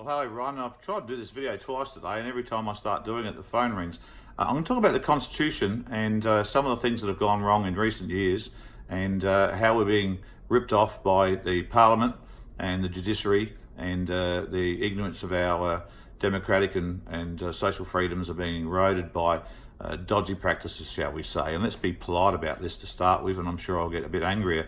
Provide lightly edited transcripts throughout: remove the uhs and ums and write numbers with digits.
Well, hello everyone. I've tried to do this video twice today, and every time I start doing it, the phone rings. I'm going to talk about the Constitution and some of the things that have gone wrong in recent years, and how we're being ripped off by the Parliament and the judiciary, and the ignorance of our democratic and social freedoms are being eroded by dodgy practices, shall we say. And let's be polite about this to start with, and I'm sure I'll get a bit angrier.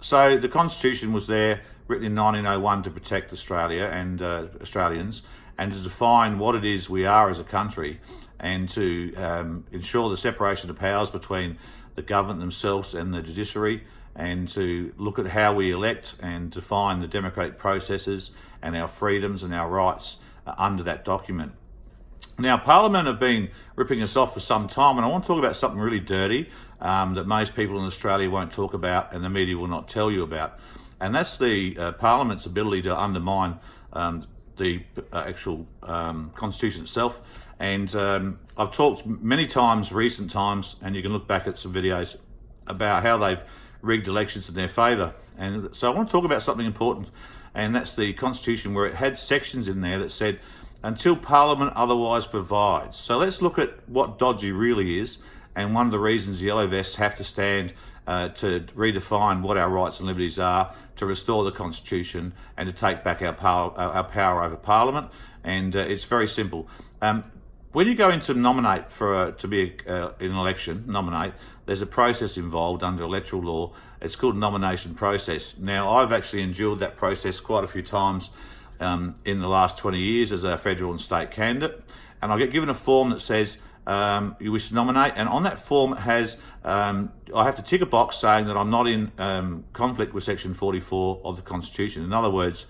So the Constitution was there, written in 1901, to protect Australia and Australians, and to define what it is we are as a country, and to ensure the separation of powers between the government themselves and the judiciary, and to look at how we elect and define the democratic processes and our freedoms and our rights under that document. Now, Parliament have been ripping us off for some time, and I want to talk about something really dirty that most people in Australia won't talk about and the media will not tell you about. And that's the Parliament's ability to undermine the actual Constitution itself. And I've talked many times, recent times, and you can look back at some videos about how they've rigged elections in their favour. And so I want to talk about something important, and that's the Constitution, where it had sections in there that said, until Parliament otherwise provides. So let's look at what dodgy really is, and one of the reasons the yellow vests have to stand to redefine what our rights and liberties are, to restore the Constitution, and to take back our power over Parliament. And it's very simple. When you go in to nominate to be in an election, there's a process involved under electoral law. It's called a nomination process. Now, I've actually endured that process quite a few times in the last 20 years as a federal and state candidate, and I get given a form that says you wish to nominate, and on that form it has I have to tick a box saying that I'm not in conflict with section 44 of the Constitution. In other words,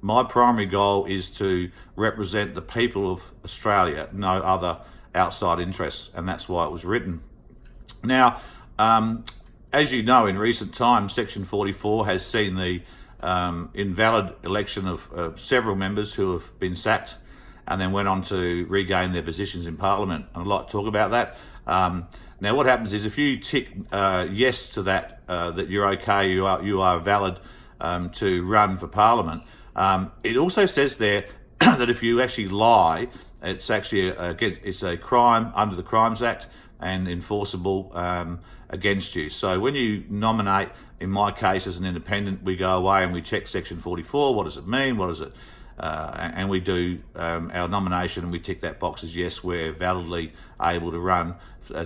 my primary goal is to represent the people of Australia, no other outside interests, and that's why it was written. Now, as you know, in recent times, section 44 has seen the invalid election of several members who have been sacked and then went on to regain their positions in Parliament. And I'd like to talk about that. Now, what happens is if you tick yes to that, that you're okay, you are valid to run for Parliament, it also says there that if you actually lie, it's actually it's a crime under the Crimes Act and enforceable against you. So when you nominate, in my case as an independent, we go away and we check section 44. What does it mean? What is it? And we do our nomination, and we tick that box as yes, we're validly able to run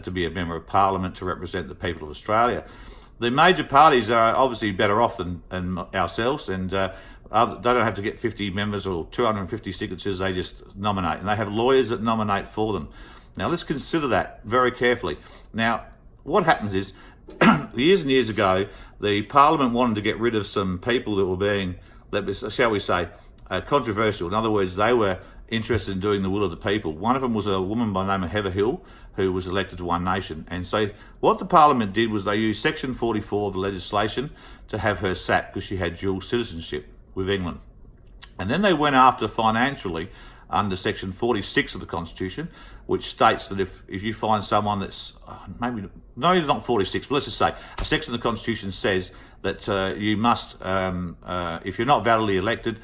to be a member of Parliament to represent the people of Australia. The major parties are obviously better off than ourselves, and they don't have to get 50 members or 250 signatures. They just nominate, and they have lawyers that nominate for them. Now, let's consider that very carefully. Now, what happens is, years and years ago, the Parliament wanted to get rid of some people that were being, shall we say, controversial. In other words, they were interested in doing the will of the people. One of them was a woman by the name of Heather Hill, who was elected to One Nation. And so what the Parliament did was they used section 44 of the legislation to have her sacked because she had dual citizenship with England. And then they went after financially under section 46 of the Constitution, which states that if you find someone that's maybe not 46, but let's just say a section of the Constitution says that you must, if you're not validly elected,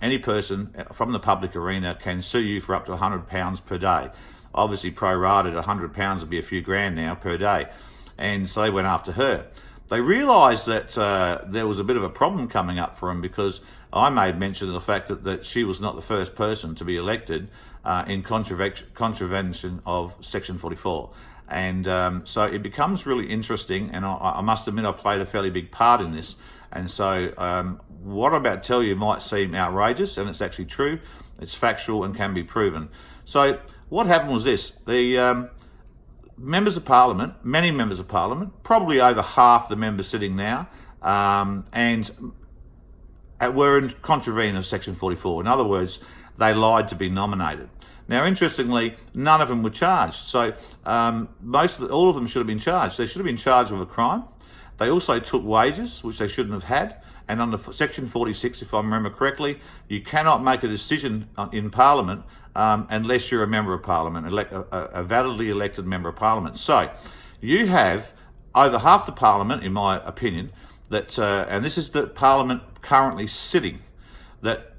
any person from the public arena can sue you for up to £100 per day. Obviously, pro-rated, £100 would be a few grand now per day. And so they went after her. They realised that there was a bit of a problem coming up for them, because I made mention of the fact that she was not the first person to be elected in contravention of section 44. And so it becomes really interesting, and I must admit I played a fairly big part in this. And so what I'm about to tell you might seem outrageous, and it's actually true. It's factual and can be proven. So what happened was this. The members of Parliament, many members of Parliament, probably over half the members sitting now, and were in contravening of section 44. In other words, they lied to be nominated. Now, interestingly, none of them were charged. So all of them should have been charged. They should have been charged with a crime. They also took wages, which they shouldn't have had. And under section 46, if I remember correctly, you cannot make a decision in Parliament unless you're a member of Parliament, a validly elected member of Parliament. So you have over half the Parliament, in my opinion, that, and this is the Parliament currently sitting, that,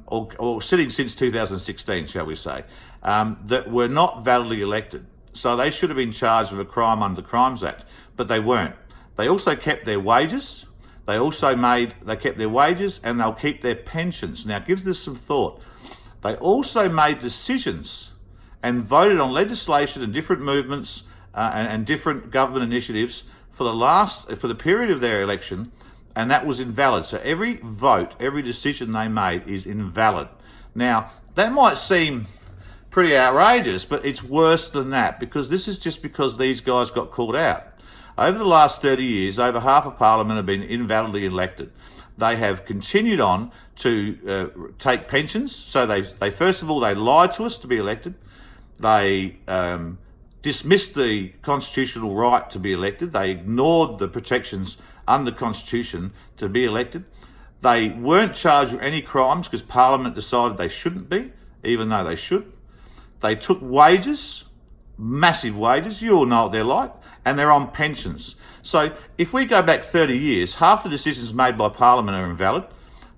or sitting since 2016, shall we say, that were not validly elected. So they should have been charged with a crime under the Crimes Act, but they weren't. They also kept their wages. They kept their wages, and they'll keep their pensions. Now, give this some thought. They also made decisions and voted on legislation and different movements and different government initiatives for the period of their election, and that was invalid. So every vote, every decision they made is invalid. Now, that might seem pretty outrageous, but it's worse than that, because this is just because these guys got called out. Over the last 30 years, over half of Parliament have been invalidly elected. They have continued on to take pensions. So they first of all, they lied to us to be elected. They dismissed the constitutional right to be elected. They ignored the protections under the Constitution to be elected. They weren't charged with any crimes because Parliament decided they shouldn't be, even though they should. They took wages, massive wages, you all know what they're like, and they're on pensions. So if we go back 30 years, half the decisions made by Parliament are invalid,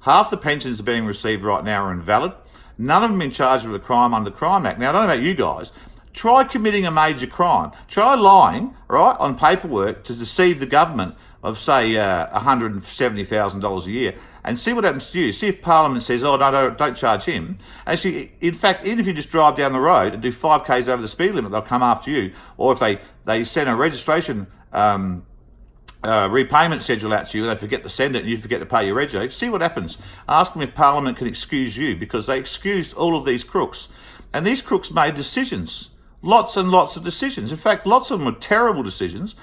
half the pensions being received right now are invalid, none of them been charged with a crime under the Crime Act. Now, I don't know about you guys, try committing a major crime. Try lying, right, on paperwork to deceive the government of, say, $170,000 a year, and see what happens to you. See if Parliament says, oh, no, don't charge him. Actually, in fact, even if you just drive down the road and do 5 k's over the speed limit, they'll come after you. Or if they send a registration repayment schedule out to you, and they forget to send it and you forget to pay your rego, see what happens. Ask them if Parliament can excuse you, because they excused all of these crooks. And these crooks made decisions. Lots and lots of decisions. In fact, lots of them were terrible decisions.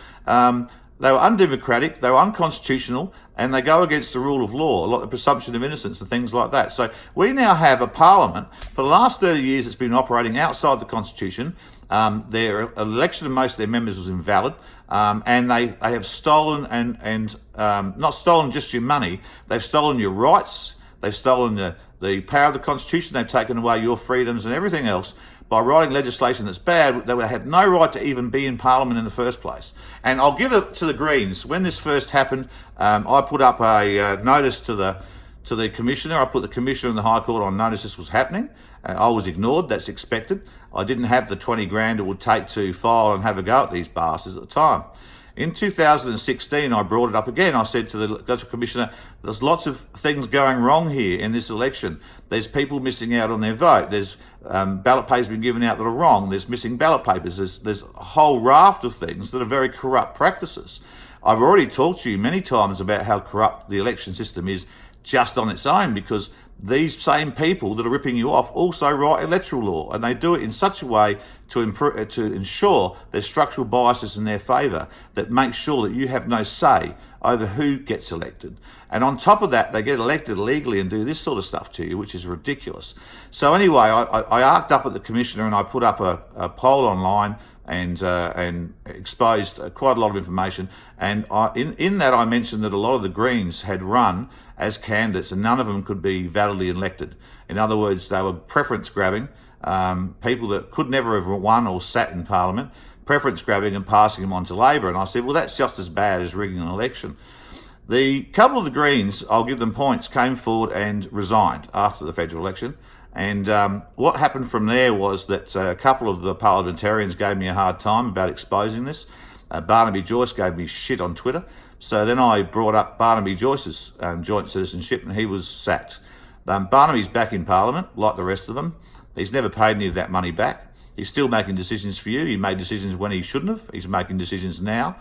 They were undemocratic, they were unconstitutional, and they go against the rule of law, a lot of presumption of innocence and things like that. So we now have a Parliament, for the last 30 years, it's been operating outside the Constitution. Their election of most of their members was invalid, and they have stolen and not stolen just your money, they've stolen your rights, they've stolen the power of the Constitution, they've taken away your freedoms and everything else by writing legislation that's bad. They had no right to even be in Parliament in the first place. And I'll give it to the Greens. When this first happened, I put up a notice to the Commissioner. I put the Commissioner and the High Court on notice this was happening. I was ignored, that's expected. I didn't have the 20 grand it would take to file and have a go at these bastards at the time. In 2016, I brought it up again. I said to the Electoral Commissioner, there's lots of things going wrong here in this election. There's people missing out on their vote. There's ballot papers been given out that are wrong. There's missing ballot papers. There's a whole raft of things that are very corrupt practices. I've already talked to you many times about how corrupt the election system is just on its own, because these same people that are ripping you off also write electoral law, and they do it in such a way to ensure there's structural biases in their favour that makes sure that you have no say over who gets elected. And on top of that, they get elected illegally and do this sort of stuff to you, which is ridiculous. So anyway, I arced up at the Commissioner and I put up a poll online and exposed quite a lot of information. And in that I mentioned that a lot of the Greens had run as candidates and none of them could be validly elected. In other words, they were preference grabbing, people that could never have won or sat in Parliament, preference grabbing and passing them on to Labor. And I said, well, that's just as bad as rigging an election. The couple of the Greens, I'll give them points, came forward and resigned after the federal election. And what happened from there was that a couple of the parliamentarians gave me a hard time about exposing this. Barnaby Joyce gave me shit on Twitter. So then I brought up Barnaby Joyce's joint citizenship and he was sacked. Barnaby's back in Parliament, like the rest of them. He's never paid any of that money back. He's still making decisions for you. He made decisions when he shouldn't have. He's making decisions now.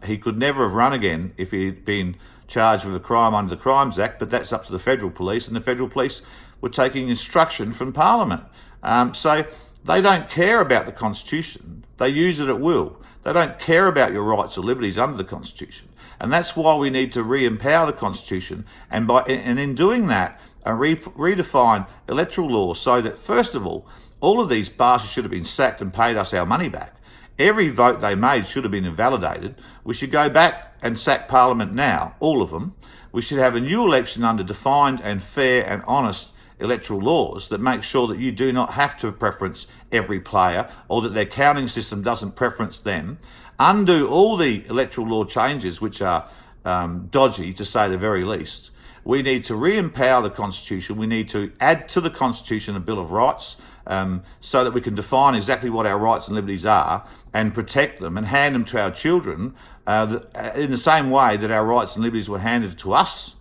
He could never have run again if he'd been charged with a crime under the Crimes Act, but that's up to the federal police, and the federal police were taking instruction from Parliament. So they don't care about the Constitution. They use it at will. They don't care about your rights or liberties under the Constitution. And that's why we need to re-empower the Constitution, and in doing that, redefine electoral law so that, first of all of these bastards should have been sacked and paid us our money back. Every vote they made should have been invalidated. We should go back and sack Parliament now, all of them. We should have a new election under defined and fair and honest electoral laws that make sure that you do not have to preference every player, or that their counting system doesn't preference them. Undo all the electoral law changes, which are dodgy to say the very least. We need to re-empower the Constitution. We need to add to the Constitution a Bill of Rights, so that we can define exactly what our rights and liberties are and protect them and hand them to our children in the same way that our rights and liberties were handed to us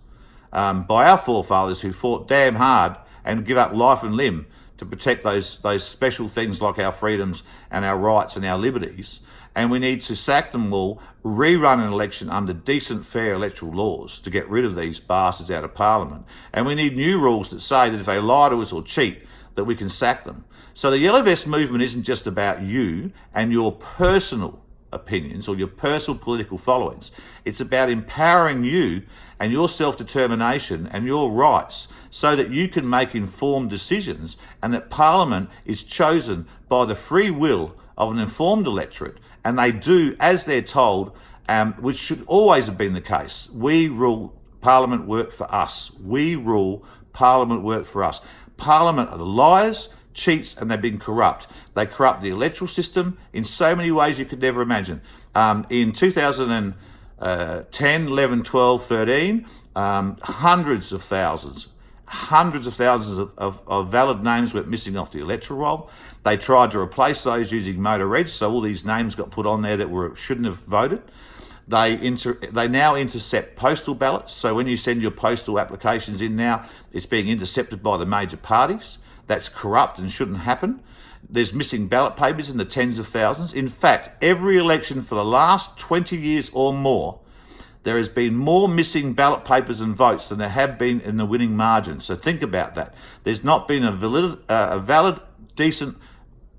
by our forefathers who fought damn hard and give up life and limb to protect those special things like our freedoms and our rights and our liberties. And we need to sack them all, rerun an election under decent, fair electoral laws to get rid of these bastards out of Parliament. And we need new rules that say that if they lie to us or cheat, that we can sack them. So the Yellow Vest movement isn't just about you and your personal opinions or your personal political followings. It's about empowering you and your self-determination and your rights so that you can make informed decisions and that Parliament is chosen by the free will of an informed electorate, and they do as they're told, which should always have been the case. We rule, Parliament work for us. We rule, Parliament work for us. Parliament are the liars, cheats, and they've been corrupt. They corrupt the electoral system in so many ways you could never imagine. In 2010, 11, 12, 13, hundreds of thousands of valid names went missing off the electoral roll. They tried to replace those using motor reg, so all these names got put on there that shouldn't have voted. They now intercept postal ballots. So when you send your postal applications in now, it's being intercepted by the major parties. That's corrupt and shouldn't happen. There's missing ballot papers in the tens of thousands. In fact, every election for the last 20 years or more, there has been more missing ballot papers and votes than there have been in the winning margin. So think about that. There's not been a valid, decent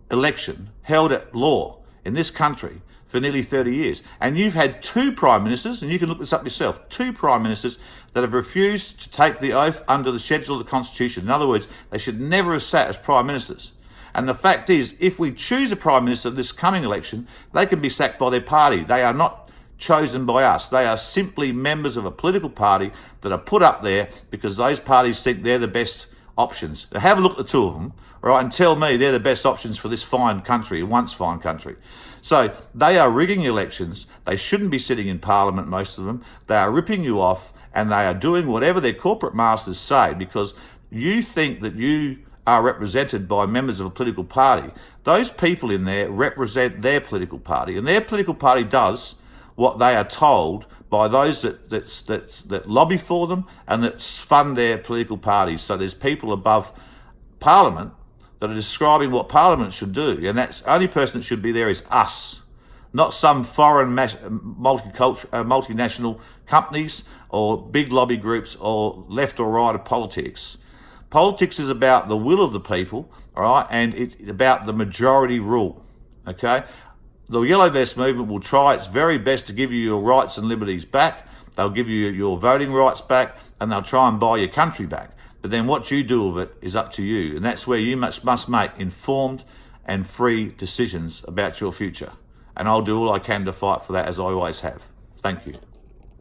election held at law in this country for nearly 30 years. And you've had two prime ministers, and you can look this up yourself, two prime ministers that have refused to take the oath under the schedule of the Constitution. In other words, they should never have sat as prime ministers. And the fact is, if we choose a prime minister this coming election, they can be sacked by their party. They are not chosen by us. They are simply members of a political party that are put up there because those parties think they're the best options. Now have a look at the two of them, right, and tell me they're the best options for this fine country, once fine country. So they are rigging elections. They shouldn't be sitting in Parliament, most of them. They are ripping you off, and they are doing whatever their corporate masters say because you think that you are represented by members of a political party. Those people in there represent their political party, and their political party does what they are told by those that lobby for them and that fund their political parties. So there's people above Parliament that are describing what Parliament should do, and that's the only person that should be there is us, not some foreign multinational companies or big lobby groups or left or right of politics. Politics is about the will of the people, all right, and it's about the majority rule, okay? The Yellow Vest movement will try its very best to give you your rights and liberties back. They'll give you your voting rights back, and they'll try and buy your country back. But then what you do with it is up to you, and that's where you must make informed and free decisions about your future. And I'll do all I can to fight for that, as I always have. Thank you.